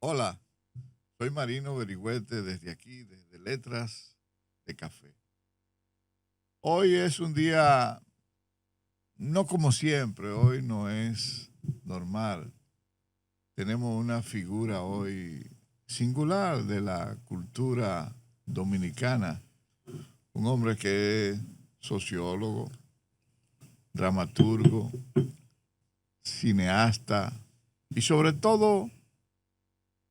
Hola, soy Marino Berigüete desde aquí, desde Letras de Café. Hoy es un día no como siempre, hoy no es normal. Tenemos una figura hoy singular de la cultura dominicana, un hombre que es sociólogo, dramaturgo, cineasta y sobre todo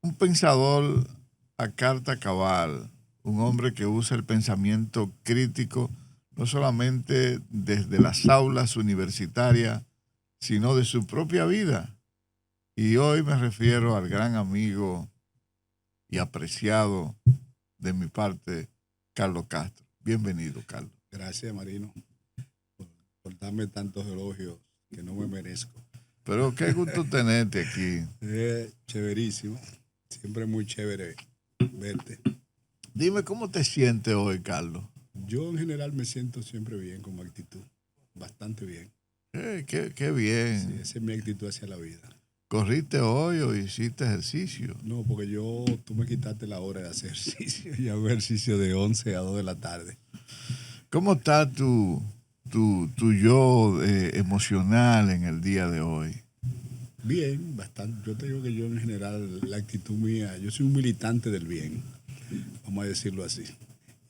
un pensador a carta cabal, un hombre que usa el pensamiento crítico no solamente desde las aulas universitarias, sino de su propia vida. Y hoy me refiero al gran amigo y apreciado de mi parte, Carlos Castro. Bienvenido, Carlos. Gracias, Marino, por darme tantos elogios que no me merezco. Pero qué gusto tenerte aquí. Chéverísimo. Siempre muy chévere verte. Dime, ¿cómo te sientes hoy, Carlos? Yo en general me siento siempre bien como actitud. Bastante bien. Qué bien. Sí, esa es mi actitud hacia la vida. ¿Corriste hoy o hiciste ejercicio? No, porque tú me quitaste la hora de hacer ejercicio. Y hago ejercicio de 11 a 2 de la tarde. ¿Cómo está tu yo emocional en el día de hoy? Bien, bastante. Yo te digo que yo en general, la actitud mía, yo soy un militante del bien, vamos a decirlo así.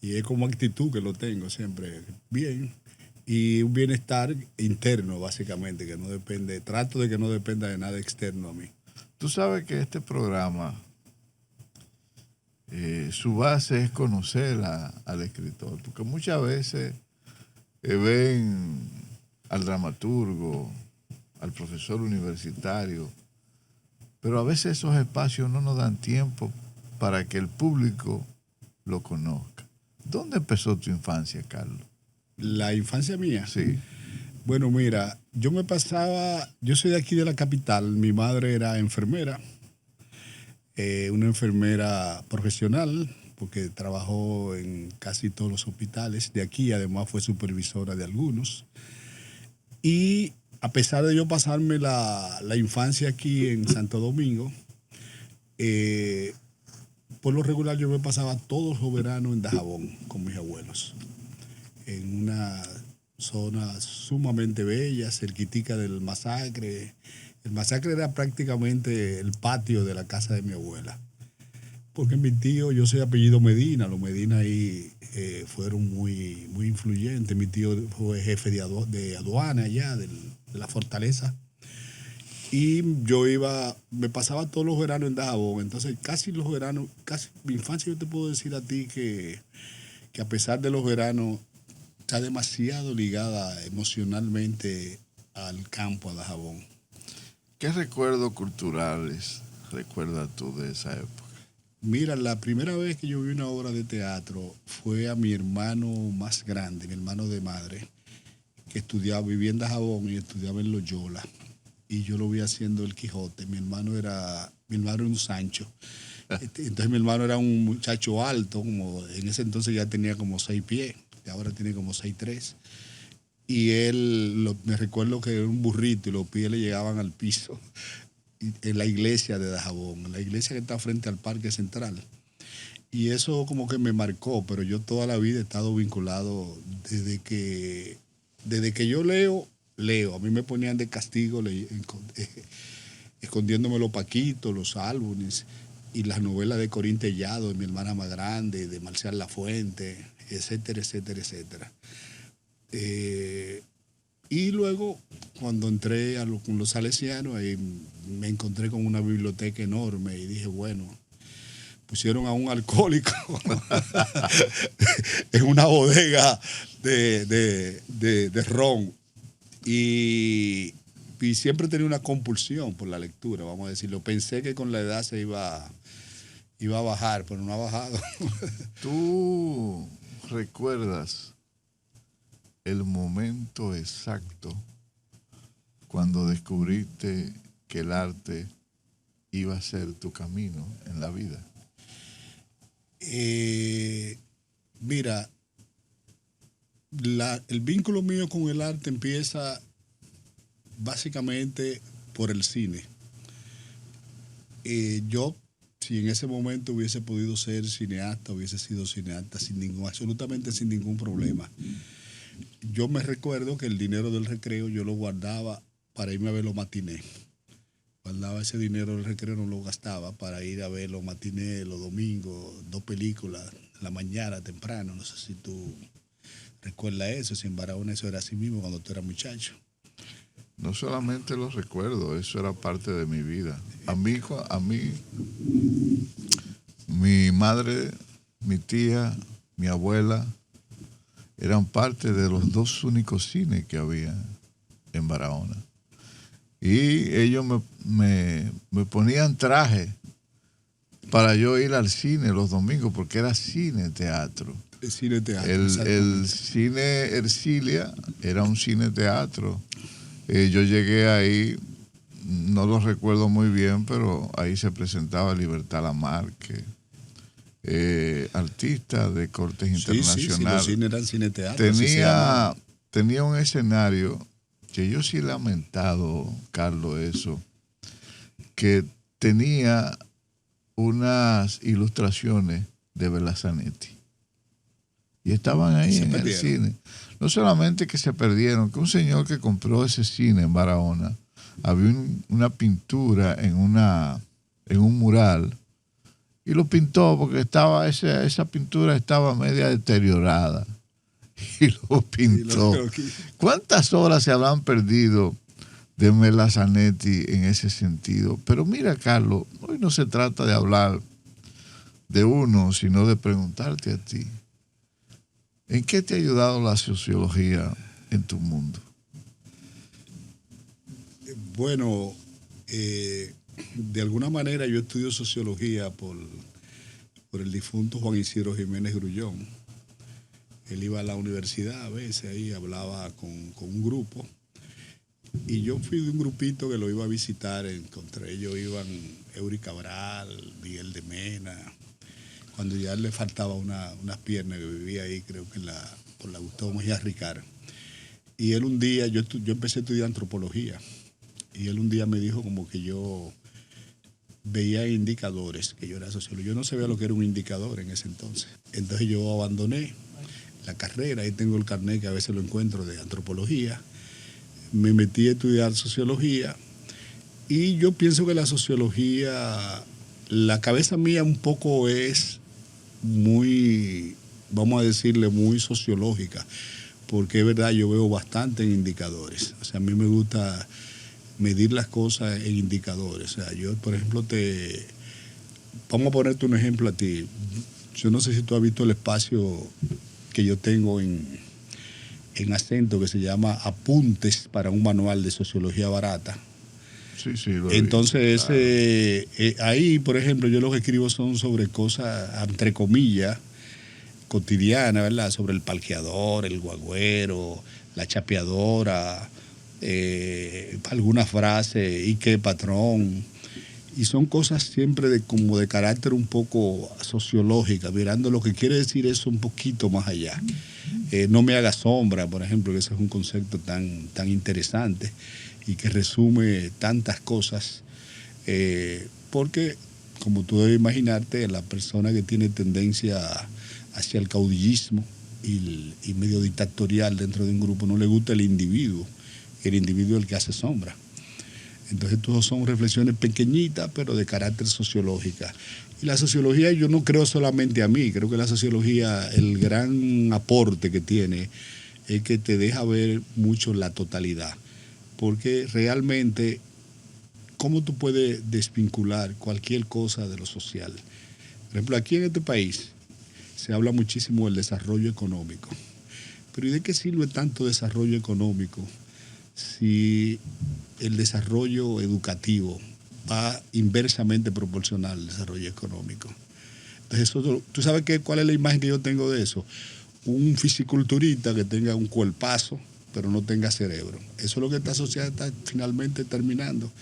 Y es como actitud que lo tengo siempre bien. Y un bienestar interno, básicamente, que no depende, trato de que no dependa de nada externo a mí. Tú sabes que este programa, su base es conocer al escritor, porque muchas veces ven al dramaturgo, al profesor universitario, pero a veces esos espacios no nos dan tiempo para que el público lo conozca. ¿Dónde empezó tu infancia, Carlos? La infancia mía. Sí. Bueno, mira, yo soy de aquí de la capital, mi madre era enfermera, una enfermera profesional, porque trabajó en casi todos los hospitales de aquí, además fue supervisora de algunos. Y a pesar de yo pasarme la infancia aquí en Santo Domingo, eh, por lo regular yo me pasaba todos los veranos en Dajabón con mis abuelos, en una zona sumamente bella, cerquitica del Masacre. El Masacre era prácticamente el patio de la casa de mi abuela. Porque mi tío, yo soy apellido Medina, los Medina ahí fueron muy influyentes. Mi tío fue jefe de aduana allá, de la fortaleza. Y me pasaba todos los veranos en Dajabón. Entonces, casi los veranos, casi mi infancia, yo te puedo decir a ti que a pesar de los veranos, está demasiado ligada emocionalmente al campo, a Dajabón. ¿Qué recuerdos culturales recuerdas tú de esa época? Mira, la primera vez que yo vi una obra de teatro fue a mi hermano más grande, mi hermano de madre, que vivía en Dajabón y estudiaba en Loyola. Y yo lo vi haciendo el Quijote. Mi hermano era un Sancho. Entonces mi hermano era un muchacho alto, como en ese entonces ya tenía como 6 pies, y ahora tiene como 6'3". Y me recuerdo que era un burrito y los pies le llegaban al piso en la iglesia de Dajabón, la iglesia que está frente al Parque Central. Y eso como que me marcó, pero yo toda la vida he estado vinculado desde que yo leo. A mí me ponían de castigo escondiéndome los paquitos, los álbumes y las novelas de Corín Tellado, de mi hermana más grande, de Marcial Lafuente, etcétera, etcétera, etcétera. Y luego, cuando entré con los salesianos, ahí me encontré con una biblioteca enorme y dije, bueno, pusieron a un alcohólico en una bodega de ron. Y siempre tenía una compulsión por la lectura, vamos a decirlo. Pensé que con la edad se iba a bajar, pero no ha bajado. ¿Tú recuerdas el momento exacto cuando descubriste que el arte iba a ser tu camino en la vida? Mira, el vínculo mío con el arte empieza básicamente por el cine. Yo si en ese momento hubiese podido ser cineasta, hubiese sido cineasta absolutamente sin ningún problema. Yo me recuerdo que el dinero del recreo yo lo guardaba para irme a ver los matinés. Guardaba ese dinero del recreo, no lo gastaba para ir a ver los matinés los domingos, 2 películas, en la mañana temprano. No sé si tú recuerdas eso, si en Barahona eso era así mismo cuando tú eras muchacho. No solamente lo recuerdo, eso era parte de mi vida. A mí, mi madre, mi tía, mi abuela eran parte de los 2 únicos cines que había en Barahona. Y ellos me ponían traje para yo ir al cine los domingos, porque era cine-teatro. El cine-teatro. El cine Ercilia era un cine-teatro. Yo llegué ahí, no lo recuerdo muy bien, pero ahí se presentaba Libertad Lamarque, artista de cortes internacionales. Sí, los cines eran cine-teatro. Tenía un escenario que yo sí he lamentado, Carlos, eso, que tenía unas ilustraciones de Belazanetti. Y estaban ahí en el cine. No solamente que se perdieron, que un señor que compró ese cine en Barahona, había una pintura en un mural, y lo pintó porque esa pintura estaba media deteriorada. Y lo pintó. ¿Cuántas horas se habrán perdido de Belazanetti en ese sentido? Pero mira, Carlos, hoy no se trata de hablar de uno, sino de preguntarte a ti. ¿En qué te ha ayudado la sociología en tu mundo? Bueno, de alguna manera yo estudio sociología por el difunto Juan Isidro Jiménez Grullón. Él iba a la universidad a veces, ahí hablaba con un grupo. Y yo fui de un grupito que lo iba a visitar. Entre ellos iban Eury Cabral, Miguel de Mena. Cuando ya le faltaba unas piernas, que vivía ahí, creo que por la Gustavo Mejía Ricard. Y él un día, yo empecé a estudiar antropología. Y él un día me dijo como que yo veía indicadores, que yo era sociólogo. Yo no sabía lo que era un indicador en ese entonces. Entonces yo abandoné la carrera, ahí tengo el carnet que a veces lo encuentro de antropología. Me metí a estudiar sociología y yo pienso que la sociología, la cabeza mía un poco es muy, vamos a decirle, muy sociológica, porque es verdad, yo veo bastante en indicadores. O sea, a mí me gusta medir las cosas en indicadores. O sea, yo, por ejemplo, vamos a ponerte un ejemplo a ti. Yo no sé si tú has visto el espacio que yo tengo en Acento, que se llama Apuntes para un manual de sociología barata. Sí, lo Entonces, claro. Ahí, por ejemplo, yo lo que escribo son sobre cosas, entre comillas, cotidianas, ¿verdad? Sobre el parqueador, el guagüero, la chapeadora, algunas frases, y qué patrón. Y son cosas siempre como de carácter un poco sociológica, mirando lo que quiere decir eso un poquito más allá. No me haga sombra, por ejemplo, que ese es un concepto tan interesante y que resume tantas cosas, porque, como tú debes imaginarte, la persona que tiene tendencia hacia el caudillismo y medio dictatorial dentro de un grupo no le gusta el individuo es el que hace sombra. Entonces, todas son reflexiones pequeñitas, pero de carácter sociológica. Y la sociología, yo no creo solamente a mí, creo que la sociología, el gran aporte que tiene es que te deja ver mucho la totalidad. Porque realmente, ¿cómo tú puedes desvincular cualquier cosa de lo social? Por ejemplo, aquí en este país se habla muchísimo del desarrollo económico. Pero ¿y de qué sirve tanto desarrollo económico si el desarrollo educativo va inversamente proporcional al desarrollo económico? Entonces, ¿tú sabes cuál es la imagen que yo tengo de eso? Un fisiculturista que tenga un cuerpazo, pero no tenga cerebro. Eso es lo que esta sociedad está finalmente terminando.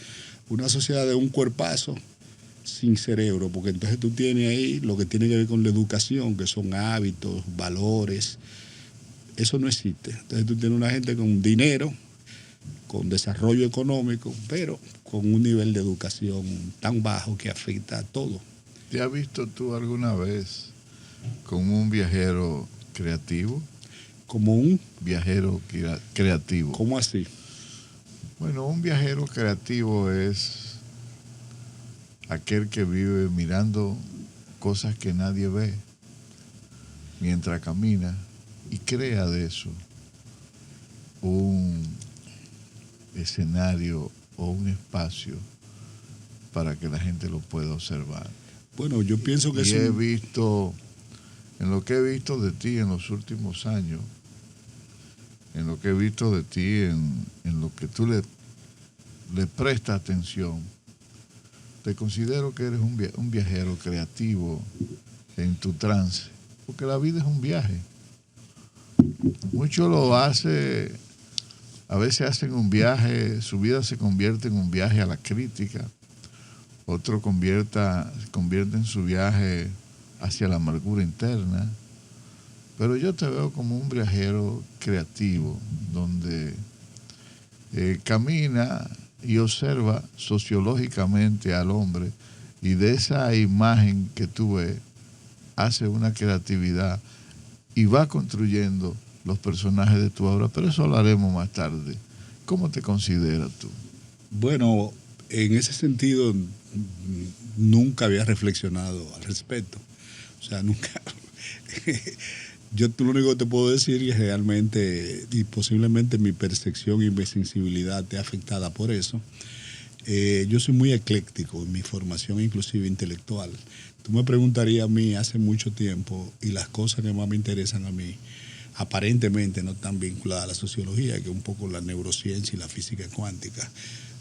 Una sociedad de un cuerpazo sin cerebro, porque entonces tú tienes ahí lo que tiene que ver con la educación, que son hábitos, valores. Eso no existe. Entonces tú tienes una gente con dinero, con desarrollo económico, pero con un nivel de educación tan bajo que afecta a todo. ¿Te has visto tú alguna vez como un viajero creativo? Como un... Viajero creativo. ¿Cómo así? Bueno, un viajero creativo es aquel que vive mirando cosas que nadie ve mientras camina y crea de eso un escenario o un espacio para que la gente lo pueda observar. Bueno, yo pienso que Y es he visto, en lo que he visto de ti en los últimos años, en lo que he visto de ti, en lo que tú le prestas atención, te considero que eres un viajero creativo en tu trance, porque la vida es un viaje. Muchos lo hacen, a veces hacen un viaje, su vida se convierte en un viaje a la crítica, otros convierten su viaje hacia la amargura interna, pero yo te veo como un viajero creativo, donde camina y observa sociológicamente al hombre y de esa imagen que tú ves, hace una creatividad y va construyendo los personajes de tu obra, pero eso lo haremos más tarde. ¿Cómo te consideras tú? Bueno, en ese sentido nunca había reflexionado al respecto. O sea, nunca... Yo lo único que te puedo decir es que realmente, y posiblemente mi percepción y mi sensibilidad esté afectada por eso, yo soy muy ecléctico en mi formación inclusive intelectual. Tú me preguntarías a mí hace mucho tiempo y las cosas que más me interesan a mí aparentemente no están vinculadas a la sociología, que es un poco la neurociencia y la física cuántica.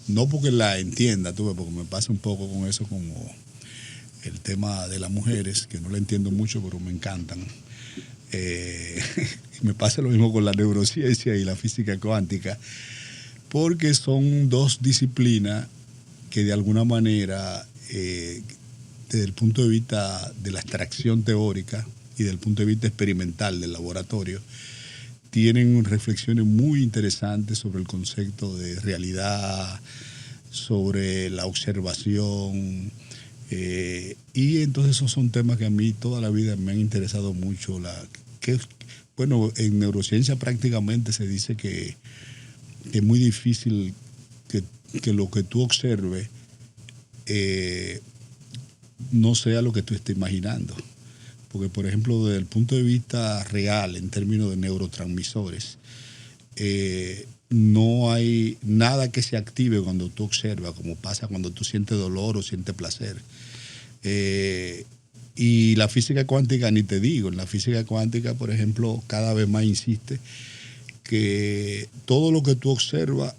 No porque la entienda, tú ves, porque me pasa un poco con eso como el tema de las mujeres, que no la entiendo mucho, pero me encantan. Me pasa lo mismo con la neurociencia y la física cuántica, porque son dos disciplinas que de alguna manera, desde el punto de vista de la extracción teórica y del punto de vista experimental del laboratorio, tienen reflexiones muy interesantes sobre el concepto de realidad, sobre la observación, y entonces esos son temas que a mí toda la vida me han interesado mucho. Bueno, en neurociencia prácticamente se dice que es muy difícil que lo que tú observes no sea lo que tú estés imaginando. Porque, por ejemplo, desde el punto de vista real, en términos de neurotransmisores, no hay nada que se active cuando tú observas, como pasa cuando tú sientes dolor o sientes placer. Y la física cuántica, ni te digo, en la física cuántica, por ejemplo, cada vez más insiste que todo lo que tú observas,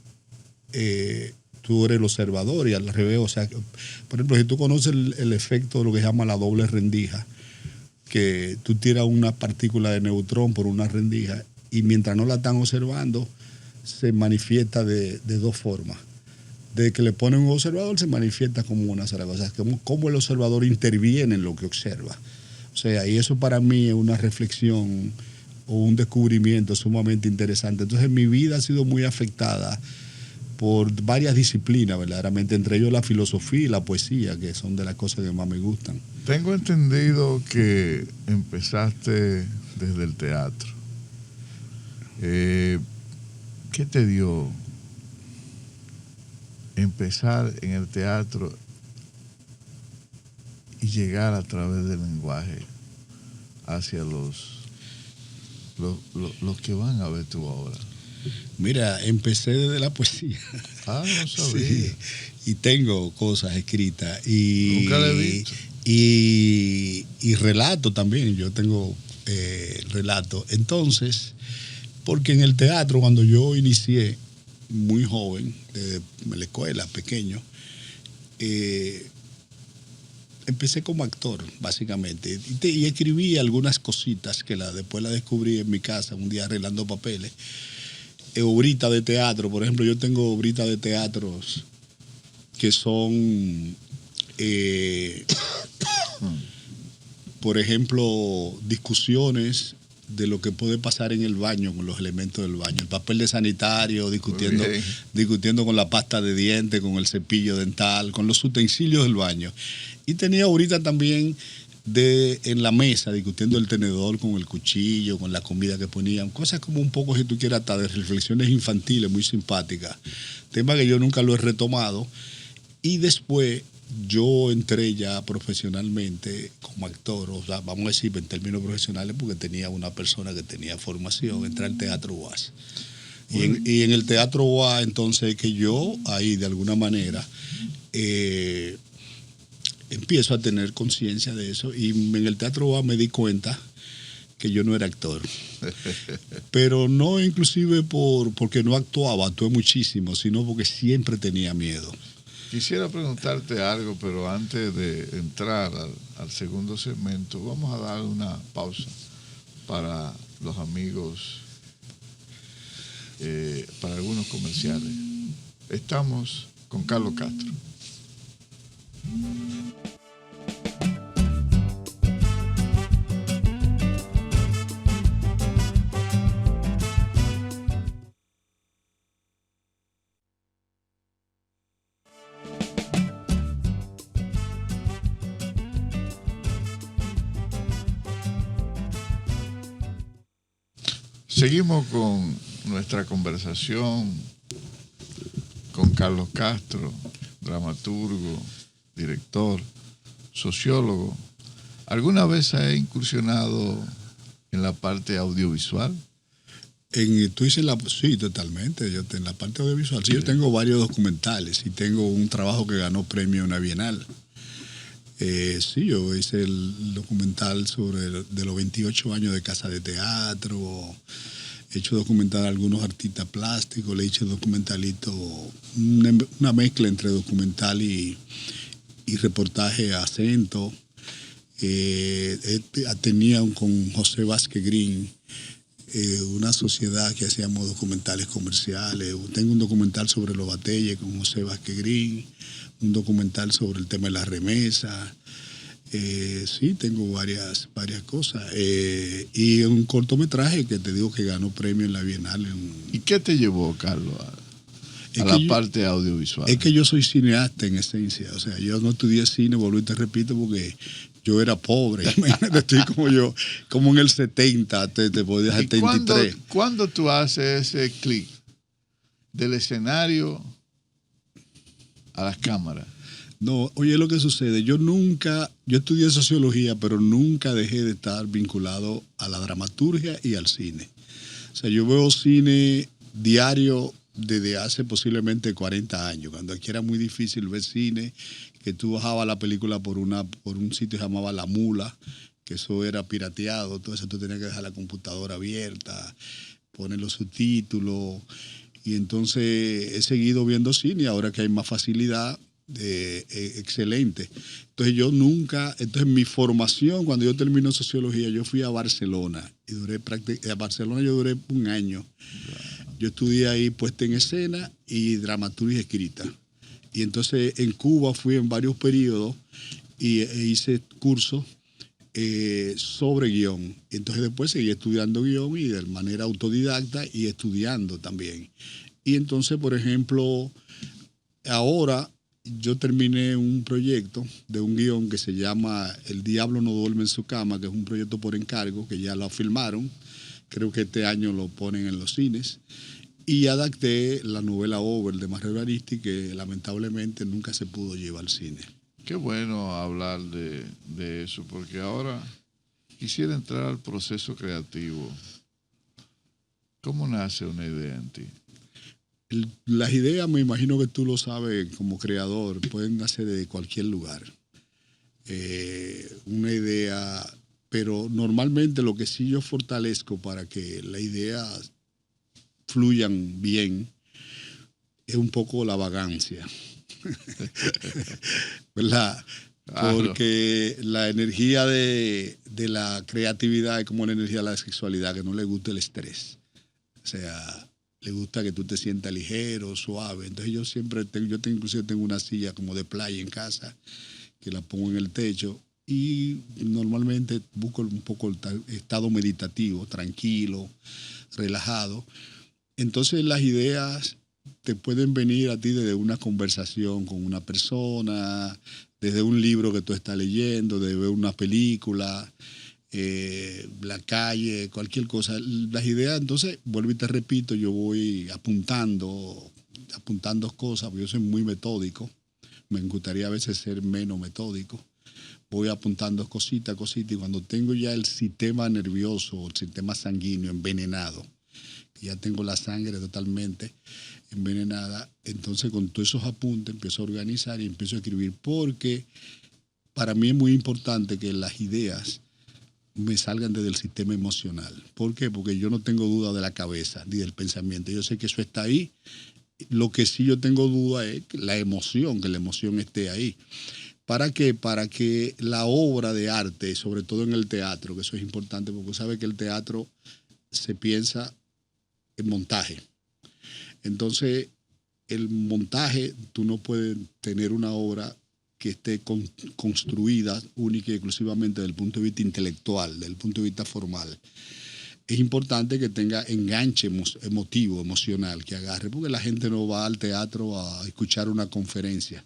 tú eres el observador y al revés. O sea, por ejemplo, si tú conoces el efecto de lo que se llama la doble rendija, que tú tiras una partícula de neutrón por una rendija y mientras no la están observando, se manifiesta de dos formas. De que le ponen un observador, se manifiesta como una sola cosa. O sea, cómo el observador interviene en lo que observa. O sea, y eso para mí es una reflexión o un descubrimiento sumamente interesante. Entonces, mi vida ha sido muy afectada por varias disciplinas, verdaderamente, entre ellos la filosofía y la poesía, que son de las cosas que más me gustan. Tengo entendido que empezaste desde el teatro. ¿Qué te dio empezar en el teatro y llegar a través del lenguaje hacia los que van a ver tu obra? Mira, empecé desde la poesía. Ah, no sabía. Sí, y tengo cosas escritas. Nunca lo he visto. Y relato también. Yo tengo relato. Entonces, porque en el teatro, cuando yo inicié, muy joven, desde la escuela, pequeño, empecé como actor, básicamente. Y escribí algunas cositas que después las descubrí en mi casa, un día arreglando papeles. Obritas de teatro, por ejemplo, yo tengo obritas de teatros que son, por ejemplo, discusiones de lo que puede pasar en el baño con los elementos del baño. El papel de sanitario, discutiendo con la pasta de dientes, con el cepillo dental, con los utensilios del baño. Y tenía ahorita también en la mesa discutiendo el tenedor con el cuchillo, con la comida que ponían, cosas como un poco, si tú quieras, hasta de reflexiones infantiles muy simpáticas, tema que yo nunca lo he retomado. Y después yo entré ya profesionalmente como actor, o sea, vamos a decir en términos profesionales, porque tenía una persona que tenía formación, entré al Teatro UAS. Y en el Teatro UAS, entonces, que yo ahí de alguna manera empiezo a tener conciencia de eso, y en el Teatro UAS me di cuenta que yo no era actor. Pero no inclusive porque no actué muchísimo, sino porque siempre tenía miedo. Quisiera preguntarte algo, pero antes de entrar al segundo segmento, vamos a dar una pausa para los amigos, para algunos comerciales. Estamos con Carlos Castro. Seguimos con nuestra conversación con Carlos Castro, dramaturgo, director, sociólogo. ¿Alguna vez ha incursionado en la parte audiovisual? Tú dices sí, totalmente. Yo en la parte audiovisual, sí, yo tengo varios documentales y tengo un trabajo que ganó premio en una Bienal. Sí, yo hice el documental de los 28 años de Casa de Teatro. He hecho documental a algunos artistas plásticos, le he hecho documentalito, una mezcla entre documental y reportaje a acento. Tenía con José Vázquez Green una sociedad que hacíamos documentales comerciales. Tengo un documental sobre los batalles con José Vázquez Green, un documental sobre el tema de la remesa. Sí, tengo varias cosas. Y un cortometraje que te digo que ganó premio en la Bienal. ¿Y qué te llevó, Carlos, a la parte audiovisual? Es que yo soy cineasta en esencia. O sea, yo no estudié cine, vuelvo y te repito, porque yo era pobre. Imagínate, estoy como en el 70, te podías 73. ¿Cuándo tú haces ese clic del escenario a las cámaras? No, oye, lo que sucede, yo estudié sociología, pero nunca dejé de estar vinculado a la dramaturgia y al cine. O sea, yo veo cine diario desde hace posiblemente 40 años, cuando aquí era muy difícil ver cine, que tú bajabas la película por un sitio que se llamaba La Mula, que eso era pirateado, todo eso tú tenías que dejar la computadora abierta, poner los subtítulos, y entonces he seguido viendo cine, ahora que hay más facilidad, excelente. Entonces mi formación, cuando yo terminé sociología, yo fui a Barcelona y a Barcelona yo duré un año. Yo estudié ahí puesta en escena y dramaturgia escrita. Y entonces en Cuba fui en varios periodos y hice cursos sobre guión. Entonces después seguí estudiando guión y de manera autodidacta y estudiando también. Y entonces, por ejemplo, ahora yo terminé un proyecto de un guión que se llama El Diablo no duerme en su cama, que es un proyecto por encargo, que ya lo filmaron. Creo que este año lo ponen en los cines. Y adapté la novela Over de Marrero Aristi, que lamentablemente nunca se pudo llevar al cine. Qué bueno hablar de eso, porque ahora quisiera entrar al proceso creativo. ¿Cómo nace una idea en ti? Las ideas, me imagino que tú lo sabes como creador, pueden nacer de cualquier lugar. Una idea, pero normalmente lo que sí yo fortalezco para que las ideas fluyan bien es un poco la vagancia. ¿Verdad? Porque la energía de la creatividad es como la energía de la sexualidad, que no le gusta el estrés. O sea, le gusta que tú te sientas ligero, suave. Entonces yo siempre inclusive tengo una silla como de playa en casa, que la pongo en el techo y normalmente busco un poco el estado meditativo, tranquilo, relajado. Entonces las ideas te pueden venir a ti desde una conversación con una persona, desde un libro que tú estás leyendo, de ver una película, la calle, cualquier cosa. Las ideas, entonces, vuelvo y te repito, yo voy apuntando cosas, porque yo soy muy metódico. Me gustaría a veces ser menos metódico. Voy apuntando cosita, y cuando tengo ya el sistema nervioso, el sistema sanguíneo envenenado, ya tengo la sangre totalmente envenenada, entonces con todos esos apuntes empiezo a organizar y empiezo a escribir, porque para mí es muy importante que las ideas me salgan desde el sistema emocional. ¿Por qué? Porque yo no tengo duda de la cabeza ni del pensamiento. Yo sé que eso está ahí. Lo que sí yo tengo duda es la emoción, que la emoción esté ahí. ¿Para qué? Para que la obra de arte, sobre todo en el teatro, que eso es importante, porque sabe que el teatro se piensa en montaje. Entonces, el montaje, tú no puedes tener una obra que esté construida única y exclusivamente desde el punto de vista intelectual, desde el punto de vista formal. Es importante que tenga enganche emotivo, emocional, que agarre, porque la gente no va al teatro a escuchar una conferencia.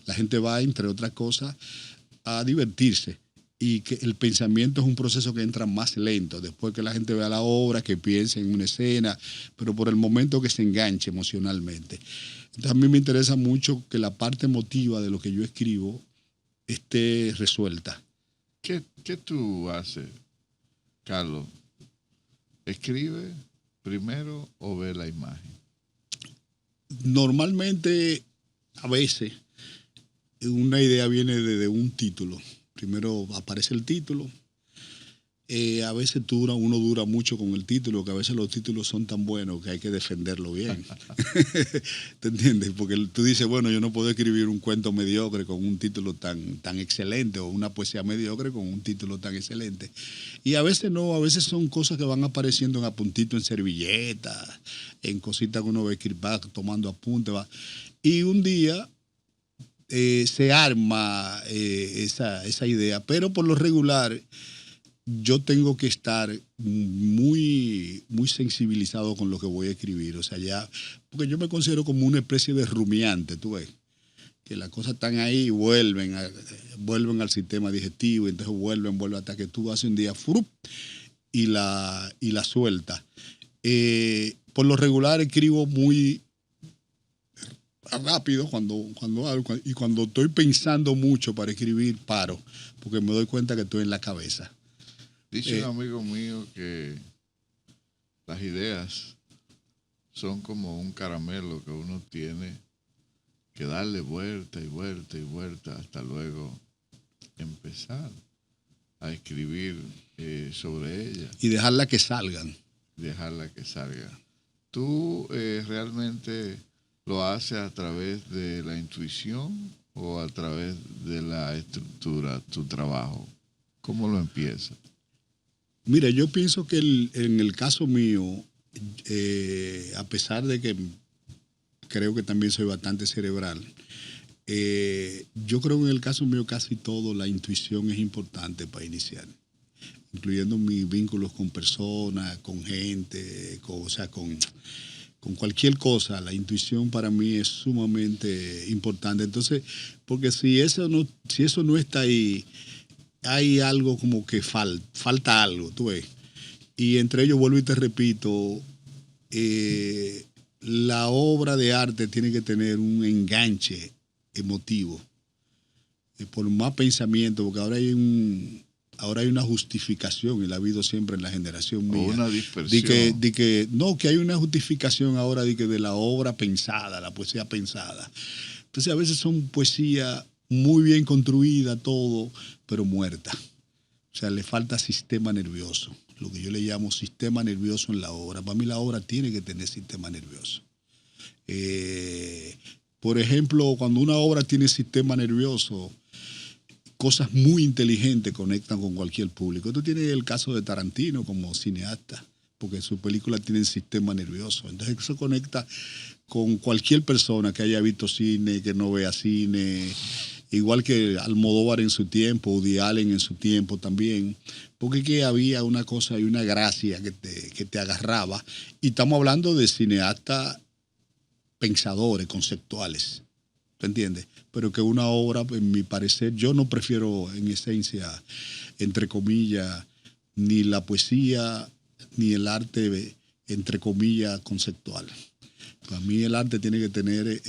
La gente va, entre otras cosas, a divertirse. Y que el pensamiento es un proceso que entra más lento, después que la gente vea la obra, que piense en una escena, pero por el momento que se enganche emocionalmente. Entonces a mí me interesa mucho que la parte emotiva de lo que yo escribo esté resuelta. ¿Qué tú haces, Carlos? ¿Escribe primero o ve la imagen? Normalmente, a veces, una idea viene de un título. Primero aparece el título. A veces uno dura mucho con el título, que a veces los títulos son tan buenos que hay que defenderlo bien. ¿Te entiendes? Porque tú dices, bueno, yo no puedo escribir un cuento mediocre con un título tan excelente, o una poesía mediocre con un título tan excelente. Y a veces no, a veces son cosas que van apareciendo en apuntitos, en servilletas, en cositas que uno va a escribir, va tomando apuntes. Y un día se arma esa idea, pero por lo regular yo tengo que estar muy, muy sensibilizado con lo que voy a escribir. O sea, ya, porque yo me considero como una especie de rumiante, tú ves, que las cosas están ahí y vuelven al sistema digestivo, y entonces vuelven hasta que tú haces un día ¡frup! y la sueltas. Por lo regular escribo muy rápido cuando hablo, y cuando estoy pensando mucho para escribir, paro, porque me doy cuenta que estoy en la cabeza. Dice un amigo mío que las ideas son como un caramelo que uno tiene que darle vuelta y vuelta y vuelta hasta luego empezar a escribir sobre ellas. Y dejarla que salgan. Dejarla que salga. ¿Tú realmente lo haces a través de la intuición o a través de la estructura, tu trabajo? ¿Cómo lo empiezas? Mira, yo pienso que en el caso mío, a pesar de que creo que también soy bastante cerebral, yo creo que en el caso mío casi todo la intuición es importante para iniciar, incluyendo mis vínculos con personas, con gente, con cualquier cosa. La intuición para mí es sumamente importante. Entonces, porque si eso no está ahí, hay algo como que falta algo, tú ves. Y entre ellos, vuelvo y te repito, la obra de arte tiene que tener un enganche emotivo, por más pensamiento, porque ahora hay una justificación, y la ha habido siempre en la generación mía. O una dispersión. Que hay una justificación ahora de la obra pensada, la poesía pensada. Entonces a veces son poesía muy bien construida, todo, pero muerta. O sea, le falta sistema nervioso, lo que yo le llamo sistema nervioso en la obra. Para mí la obra tiene que tener sistema nervioso. Por ejemplo, cuando una obra tiene sistema nervioso, cosas muy inteligentes conectan con cualquier público. Tú tienes el caso de Tarantino como cineasta, porque sus películas tienen sistema nervioso. Entonces eso conecta con cualquier persona que haya visto cine, que no vea cine, igual que Almodóvar en su tiempo, Woody Allen en su tiempo también, porque que había una cosa y una gracia que te agarraba. Y estamos hablando de cineastas pensadores, conceptuales. ¿te entiendes? Pero que una obra, en mi parecer, yo no prefiero en esencia, entre comillas, ni la poesía ni el arte, entre comillas, conceptual. Para mí el arte tiene que tener,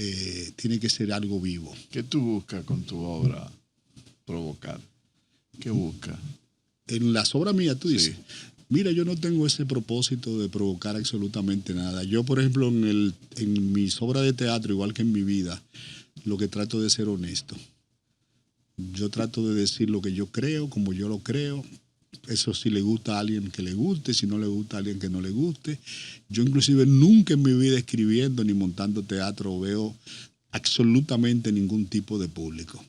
tiene que ser algo vivo. ¿Qué tú buscas con tu obra provocar? ¿Qué buscas? En las obras mías, tú dices, Sí. mira, yo no tengo ese propósito de provocar absolutamente nada. Yo, por ejemplo, en mis obras de teatro, igual que en mi vida, lo que trato de ser honesto. Yo trato de decir lo que yo creo, como yo lo creo. Eso si le gusta a alguien que le guste, si no le gusta a alguien que no le guste. Yo inclusive nunca en mi vida escribiendo ni montando teatro veo absolutamente ningún tipo de público.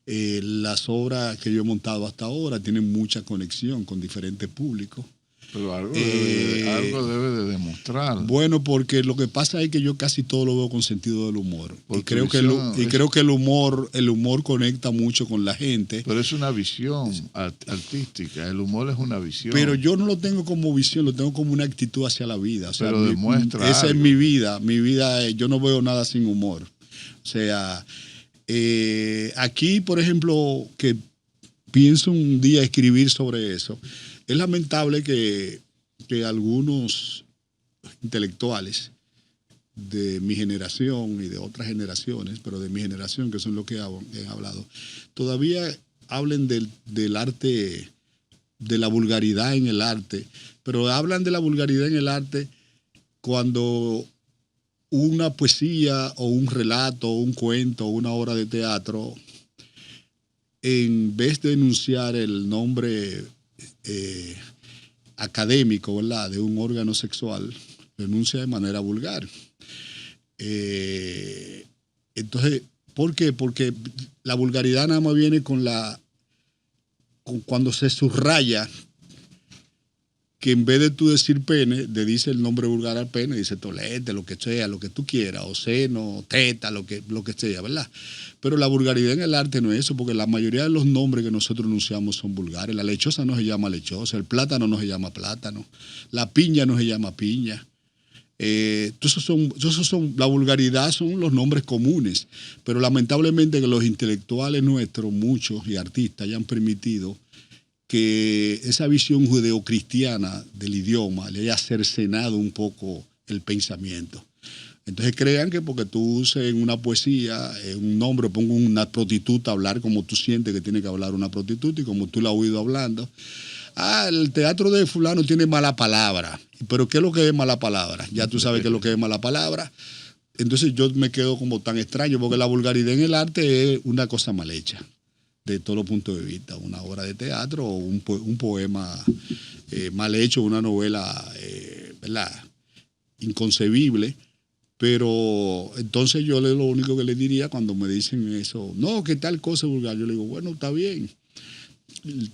Las obras que yo he montado hasta ahora tienen mucha conexión con diferentes públicos. Pero algo debe de demostrar. Bueno, porque lo que pasa es que yo casi todo lo veo con sentido del humor. Por Y creo que el humor conecta mucho con la gente. Pero es una visión artística. El humor es una visión. Pero yo no lo tengo como visión, lo tengo como una actitud hacia la vida. O sea, pero demuestra esa algo. es mi vida. Mi vida, yo no veo nada sin humor. O sea, aquí, por ejemplo, que pienso un día escribir sobre eso, es lamentable que algunos intelectuales de mi generación y de otras generaciones, pero de mi generación, que son los que he hablado, todavía hablen del arte, de la vulgaridad en el arte, pero hablan de la vulgaridad en el arte cuando una poesía o un relato o un cuento o una obra de teatro, en vez de enunciar el nombre académico, ¿verdad?, de un órgano sexual, lo enuncia de manera vulgar. Entonces, ¿por qué? Porque la vulgaridad nada más viene con cuando se subraya que en vez de tú decir pene, le dice el nombre vulgar al pene, dice tolete, lo que sea, lo que tú quieras, o seno, teta, lo que sea, ¿verdad? Pero la vulgaridad en el arte no es eso, porque la mayoría de los nombres que nosotros enunciamos son vulgares. La lechosa no se llama lechosa, el plátano no se llama plátano, la piña no se llama piña. La vulgaridad son los nombres comunes, pero lamentablemente que los intelectuales nuestros, muchos y artistas, hayan permitido que esa visión judeocristiana del idioma le haya cercenado un poco el pensamiento. Entonces crean que porque tú uses en una poesía un nombre, pongo una prostituta a hablar como tú sientes que tiene que hablar una prostituta y como tú la has oído hablando. El teatro de fulano tiene mala palabra. ¿Pero qué es lo que es mala palabra? Ya tú sabes qué es lo que es mala palabra. Entonces yo me quedo como tan extraño porque la vulgaridad en el arte es una cosa mal hecha, de todos los puntos de vista. Una obra de teatro o un poema mal hecho, una novela ¿verdad?, inconcebible. Pero entonces yo lo único que le diría cuando me dicen eso, no, que tal cosa es vulgar, yo le digo, bueno, está bien.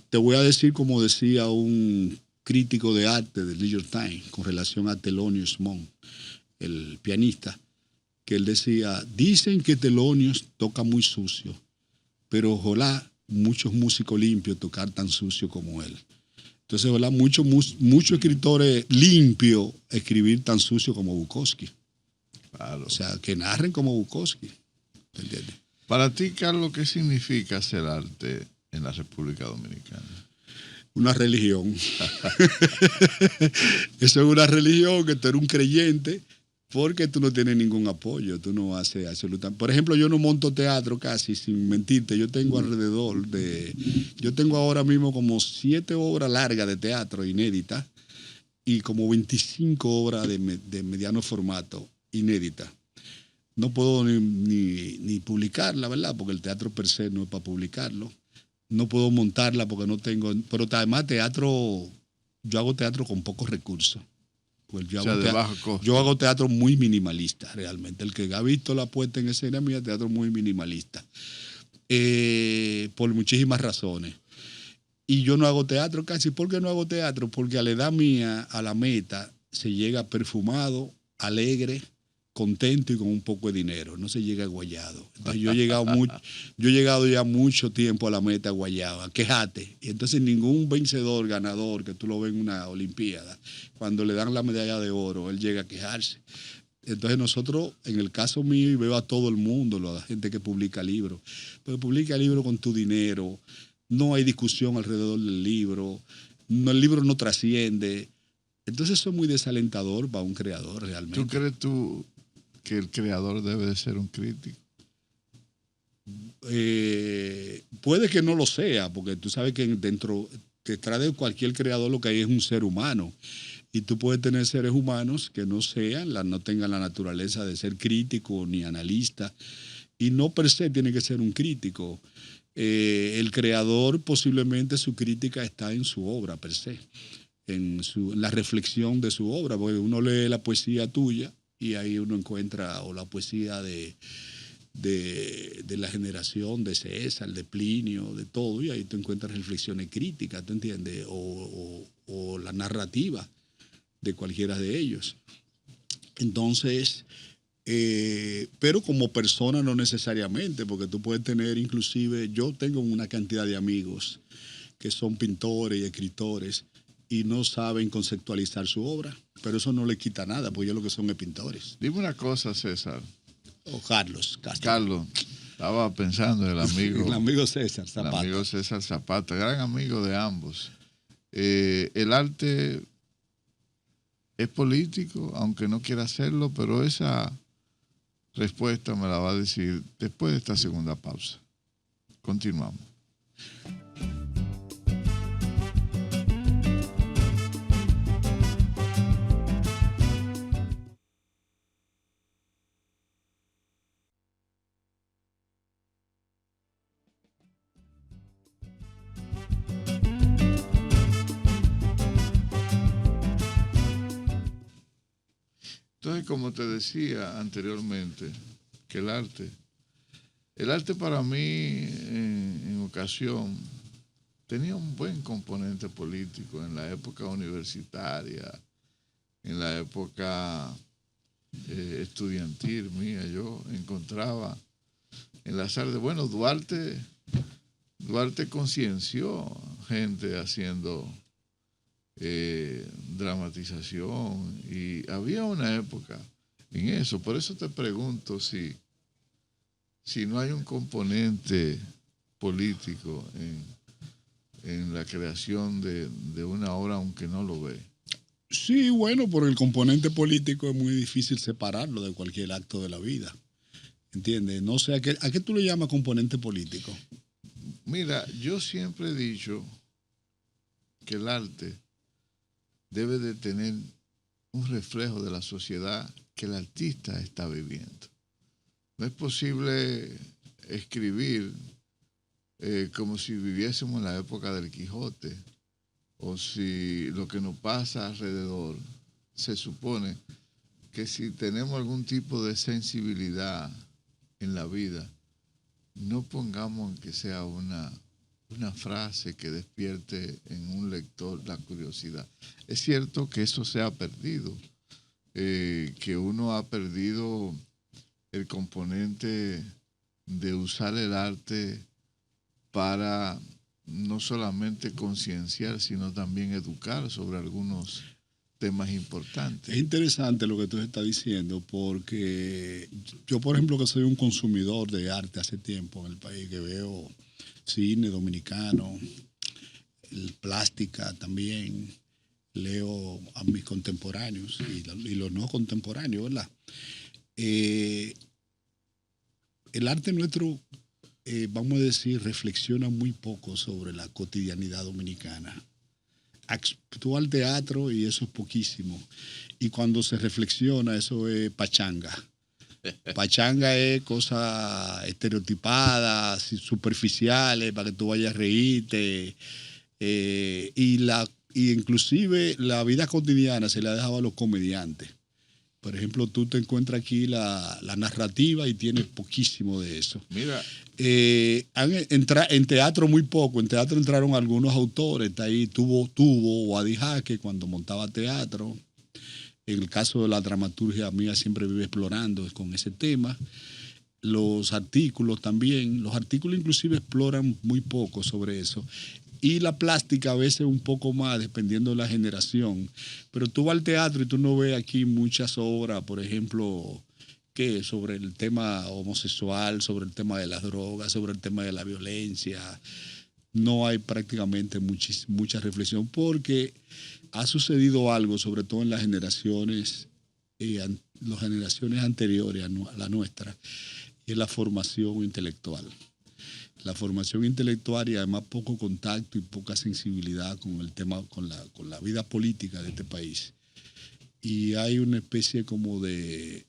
Te voy a decir como decía un crítico de arte del New York Times con relación a Thelonious Monk, el pianista, que él decía, dicen que Thelonious toca muy sucio, pero ojalá muchos músicos limpios tocar tan sucio como él. Entonces, ojalá muchos escritores limpios escribir tan sucio como Bukowski. Claro. O sea, que narren como Bukowski. ¿Entiendes? Para ti, Carlos, ¿qué significa hacer arte en la República Dominicana? Una religión. Eso es una religión, que tú eres un creyente, porque tú no tienes ningún apoyo, tú no haces absolutamente. Por ejemplo, yo no monto teatro casi, sin mentirte. Yo tengo ahora mismo como 7 obras largas de teatro inéditas y como 25 obras de mediano formato inéditas. No puedo ni publicarla, ¿verdad? Porque el teatro per se no es para publicarlo. No puedo montarla porque no tengo. Pero además, yo hago teatro con pocos recursos. Pues yo hago teatro muy minimalista, realmente. El que ha visto la puesta en escena mía, teatro muy minimalista. Por muchísimas razones. Y yo no hago teatro casi. ¿Por qué no hago teatro? Porque a la edad mía, a la meta, se llega perfumado, alegre, contento y con un poco de dinero. No se llega guayado. Entonces yo he llegado ya mucho tiempo a la meta guayado, quejate. Y entonces ningún vencedor, ganador, que tú lo ves en una olimpiada, cuando le dan la medalla de oro, él llega a quejarse. Entonces nosotros, en el caso mío, y veo a todo el mundo, la gente que publica libros, pero publica libros con tu dinero, no hay discusión alrededor del libro, no, el libro no trasciende. Entonces eso es muy desalentador para un creador realmente. ¿Tú crees que el creador debe de ser un crítico? Puede que no lo sea, porque tú sabes que detrás de cualquier creador lo que hay es un ser humano. Y tú puedes tener seres humanos que no tengan la naturaleza de ser crítico ni analista. Y no per se tiene que ser un crítico. El creador posiblemente su crítica está en su obra per se, en la reflexión de su obra, porque uno lee la poesía tuya y ahí uno encuentra, o la poesía de la generación de César, de Plinio, de todo, y ahí tú encuentras reflexiones críticas, ¿te entiendes? O la narrativa de cualquiera de ellos. Entonces, pero como persona no necesariamente, porque tú puedes tener, inclusive, yo tengo una cantidad de amigos que son pintores y escritores y no saben conceptualizar su obra, pero eso no le quita nada, porque ellos lo que son es pintores. Dime una cosa, César. O Carlos Castro. Carlos, estaba pensando en el amigo. El amigo César Zapata. El amigo César Zapata, gran amigo de ambos. El arte es político, aunque no quiera hacerlo, pero esa respuesta me la va a decir después de esta segunda pausa. Continuamos. Entonces, como te decía anteriormente, que el arte para mí en ocasión tenía un buen componente político en la época universitaria, en la época estudiantil mía. Yo encontraba en las artes, bueno, Duarte concienció gente haciendo dramatización y había una época en eso. Por eso te pregunto si no hay un componente político en la creación de una obra, aunque no lo ve. Sí, bueno, por el componente político es muy difícil separarlo de cualquier acto de la vida. ¿Entiendes? No sé, ¿a qué tú le llamas componente político? Mira, yo siempre he dicho que el arte debe de tener un reflejo de la sociedad que el artista está viviendo. No es posible escribir como si viviésemos en la época del Quijote, o si lo que nos pasa alrededor se supone que si tenemos algún tipo de sensibilidad en la vida, no pongamos que sea una frase que despierte en un lector la curiosidad. Es cierto que eso se ha perdido, que uno ha perdido el componente de usar el arte para no solamente concienciar, sino también educar sobre algunos temas importantes. Es interesante lo que tú estás diciendo, porque yo, por ejemplo, que soy un consumidor de arte hace tiempo en el país, que veo cine dominicano, plástica también, leo a mis contemporáneos y los no contemporáneos, ¿verdad? El arte nuestro, vamos a decir, reflexiona muy poco sobre la cotidianidad dominicana. Actúa al teatro y eso es poquísimo. Y cuando se reflexiona, eso es pachanga. Pachanga es cosas estereotipadas, superficiales, para que tú vayas a reírte. Y inclusive la vida cotidiana se la dejaba a los comediantes. Por ejemplo, tú te encuentras aquí la narrativa y tienes poquísimo de eso. Mira. En teatro muy poco. En teatro entraron algunos autores. Está ahí tuvo Wadi Jaque cuando montaba teatro. En el caso de la dramaturgia mía siempre vive explorando con ese tema. Los artículos también. Los artículos inclusive exploran muy poco sobre eso. y la plástica a veces un poco más, dependiendo de la generación. Pero tú vas al teatro y tú no ves aquí muchas obras, por ejemplo, ¿qué? Sobre el tema homosexual, sobre el tema de las drogas, sobre el tema de la violencia. No hay prácticamente mucha reflexión porque ha sucedido algo, sobre todo en las generaciones anteriores a la nuestra, y es la formación intelectual. La formación intelectual y además poco contacto y poca sensibilidad con el tema, con la vida política de este país. Y hay una especie como de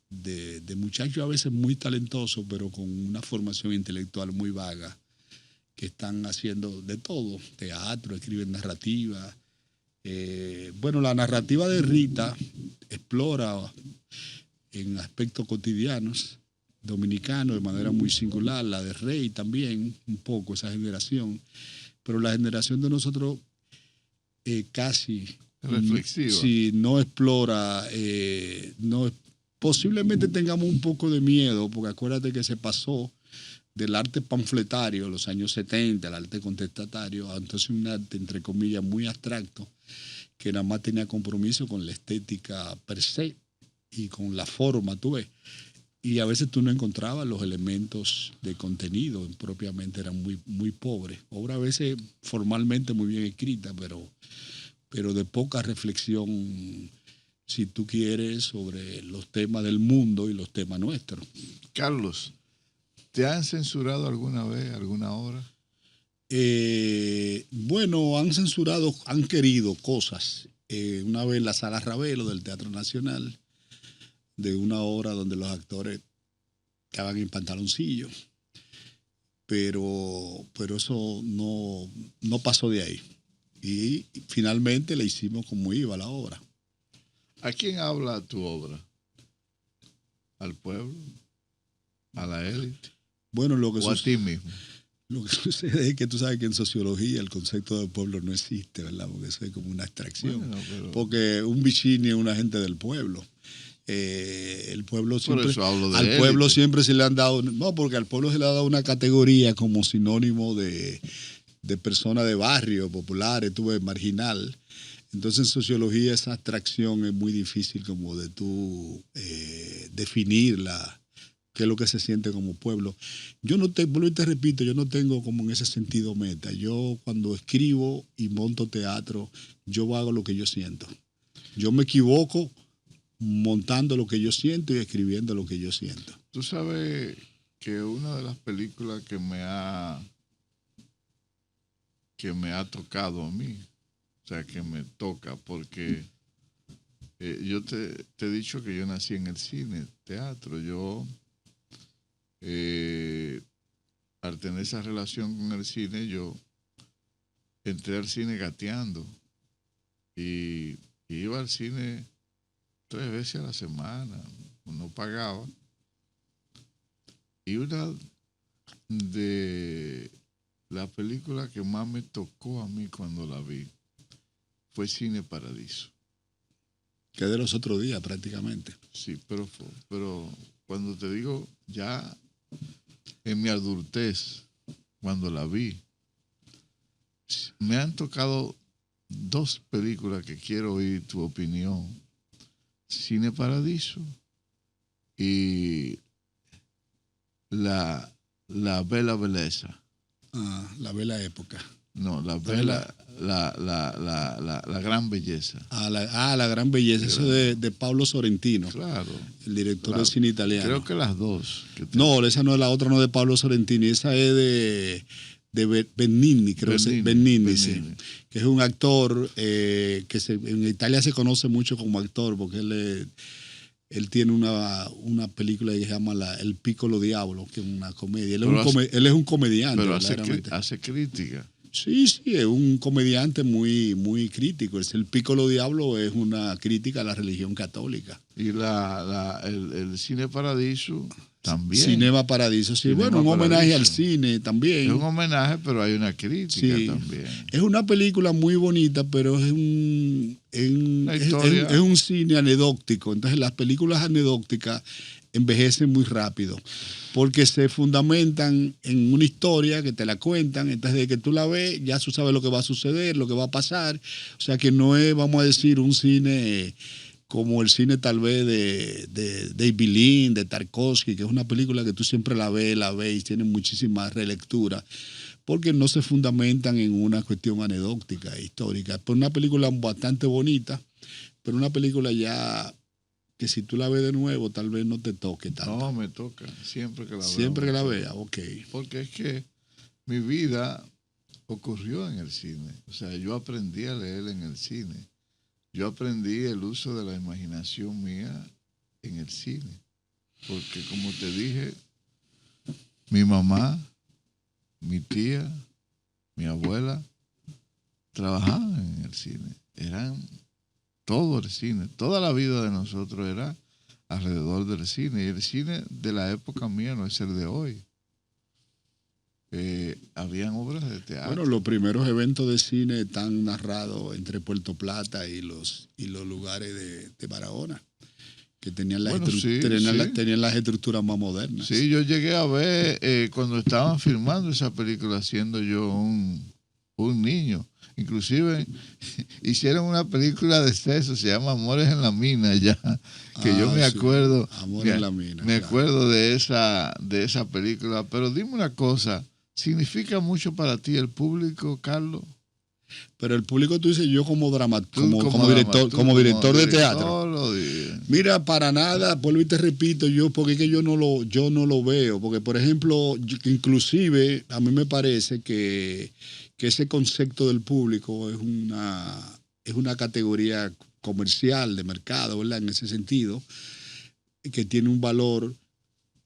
muchachos a veces muy talentosos, pero con una formación intelectual muy vaga, que están haciendo de todo, teatro, escriben narrativa. Bueno, la narrativa de Rita explora en aspectos cotidianos dominicanos de manera muy singular, la de Rey también, un poco esa generación, pero la generación de nosotros casi reflexiva. Si no explora, posiblemente tengamos un poco de miedo, porque acuérdate que se pasó del arte panfletario, los años 70, el arte contestatario, a entonces un arte, entre comillas, muy abstracto, que nada más tenía compromiso con la estética per se y con la forma, tú ves. Y a veces tú no encontrabas los elementos de contenido, propiamente eran muy, muy pobres. Obra a veces formalmente muy bien escrita, pero de poca reflexión, si tú quieres, sobre los temas del mundo y los temas nuestros. Carlos, ¿te han censurado alguna vez alguna obra? Bueno, han censurado, han querido cosas. Una vez la Sala Ravelo del Teatro Nacional, de una obra donde los actores estaban en pantaloncillo, pero eso no pasó de ahí. Y finalmente le hicimos como iba la obra. ¿A quién habla tu obra? ¿Al pueblo? ¿A la élite? Bueno, ¿O a ti mismo? Lo que sucede es que tú sabes que en sociología el concepto de pueblo no existe, ¿verdad? Porque eso es como una abstracción. Bueno, pero... Porque un vicini es una gente del pueblo. El pueblo siempre, al pueblo siempre se le han dado, no, porque al pueblo se le ha dado una categoría como sinónimo de persona de barrio, populares, marginal. Entonces en sociología esa abstracción es muy difícil como de tú definirla, qué es lo que se siente como pueblo. Yo no te, vuelvo y te repito, yo no tengo como en ese sentido meta. Yo cuando escribo y monto teatro, yo hago lo que yo siento. Yo me equivoco montando lo que yo siento y escribiendo lo que yo siento. Tú sabes que una de las películas que me ha tocado a mí, o sea, que me toca, porque yo te he dicho que yo nací en el cine, teatro. Yo, al tener esa relación con el cine, yo entré al cine gateando y iba al cine 3 veces a la semana, no pagaba. Y una de las películas que más me tocó a mí cuando la vi fue Cine Paradiso. Que de los otros días prácticamente. Sí, pero cuando te digo ya en mi adultez, cuando la vi, me han tocado 2 películas que quiero oír tu opinión. Cine Paradiso y la Bella Belleza. La Bella Época. No, la Gran Belleza. La Gran Belleza, eso de Pablo Sorrentino. Claro. El director de cine italiano. Creo que las 2. No, esa no es la otra, no de Pablo Sorrentino, esa es de Benigni, creo que es Benigni, sí, que es un actor que en Italia se conoce mucho como actor porque él tiene una película que se llama El Piccolo Diablo, que es una comedia. Él es un comediante. Pero hace crítica. Sí, es un comediante muy, muy crítico. El Piccolo Diablo es una crítica a la religión católica. Y el Cine Paradiso también. Cinema Paradiso, sí. Bueno, un homenaje al cine también. Es un homenaje, pero hay una crítica también. Es una película muy bonita, pero es un cine anecdótico. Entonces, las películas anecdóticas envejecen muy rápido, porque se fundamentan en una historia que te la cuentan, entonces de que tú la ves, ya tú sabes lo que va a suceder, lo que va a pasar, o sea que no es, vamos a decir, un cine como el cine tal vez de David Lean, de Tarkovsky, que es una película que tú siempre la ves y tiene muchísima relectura, porque no se fundamentan en una cuestión anecdótica, histórica. Pero una película bastante bonita, pero una película ya que si tú la ves de nuevo tal vez no te toque tanto. No, me toca, siempre que la veo. Siempre que la vea, ok. Porque es que mi vida ocurrió en el cine. O sea, yo aprendí a leer en el cine. Yo aprendí el uso de la imaginación mía en el cine. Porque como te dije, mi mamá, mi tía, mi abuela trabajaban en el cine. Eran todo el cine. Toda la vida de nosotros era alrededor del cine. Y el cine de la época mía no es el de hoy. Habían obras de teatro. Bueno, los primeros eventos de cine están narrados entre Puerto Plata y los lugares de Barahona, que tenían tenían las estructuras más modernas. Sí, yo llegué a ver cuando estaban filmando esa película, siendo yo un niño. Inclusive hicieron una película de sexo, se llama Amores en la Mina, ya, que yo me acuerdo. Sí. Amores en la Mina. Me acuerdo de esa película. Pero dime una cosa, ¿significa mucho para ti el público, Carlos? Pero el público, tú dices, yo como director de teatro. Mira, para nada, vuelvo y te repito, porque es que yo no lo veo. Porque, por ejemplo, inclusive a mí me parece que ese concepto del público es una categoría comercial, de mercado, ¿verdad? En ese sentido, que tiene un valor,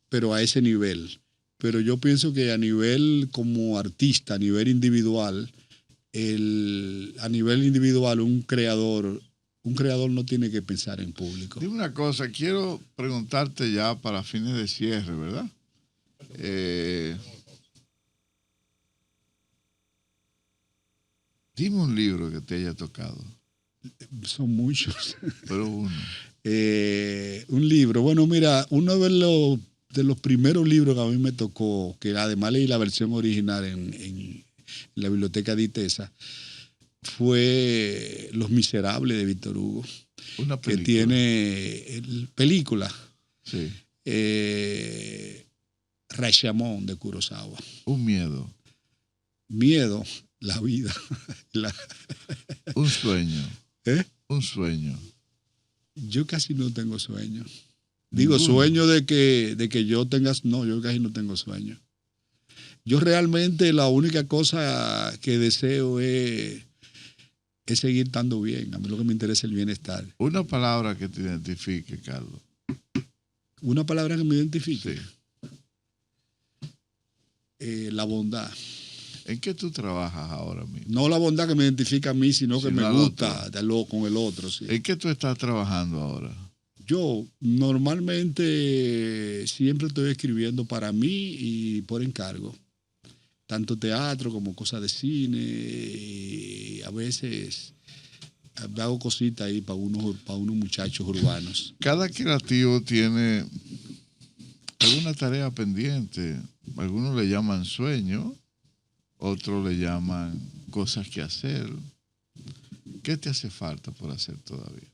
pero a ese nivel. Pero yo pienso que a nivel como artista, a nivel individual, un creador no tiene que pensar en público. Dime una cosa, quiero preguntarte ya para fines de cierre, ¿verdad? Dime un libro que te haya tocado. Son muchos. Pero uno. Un libro. Bueno, mira, uno de los primeros libros que a mí me tocó, que además leí la versión original en la biblioteca de ITESA, fue Los Miserables de Víctor Hugo. Una película. Que tiene película. Sí. Rashomon de Kurosawa. Un miedo. Miedo, la vida. Un sueño. ¿Eh? Un sueño. Yo casi no tengo sueño. Digo, sueño de que yo tengas. No, yo casi no tengo sueño. Yo realmente la única cosa que deseo es seguir estando bien. A mí lo que me interesa es el bienestar. Una palabra que te identifique, Carlos. Una palabra que me identifique. Sí. La bondad. ¿En qué tú trabajas ahora mismo? No la bondad que me identifica a mí, sino que me gusta con el otro. Sí. ¿En qué tú estás trabajando ahora? Yo normalmente siempre estoy escribiendo para mí y por encargo. Tanto teatro como cosas de cine. Y a veces hago cositas ahí para unos muchachos urbanos. Cada creativo tiene alguna tarea pendiente. Algunos le llaman sueño, otros le llaman cosas que hacer. ¿Qué te hace falta por hacer todavía?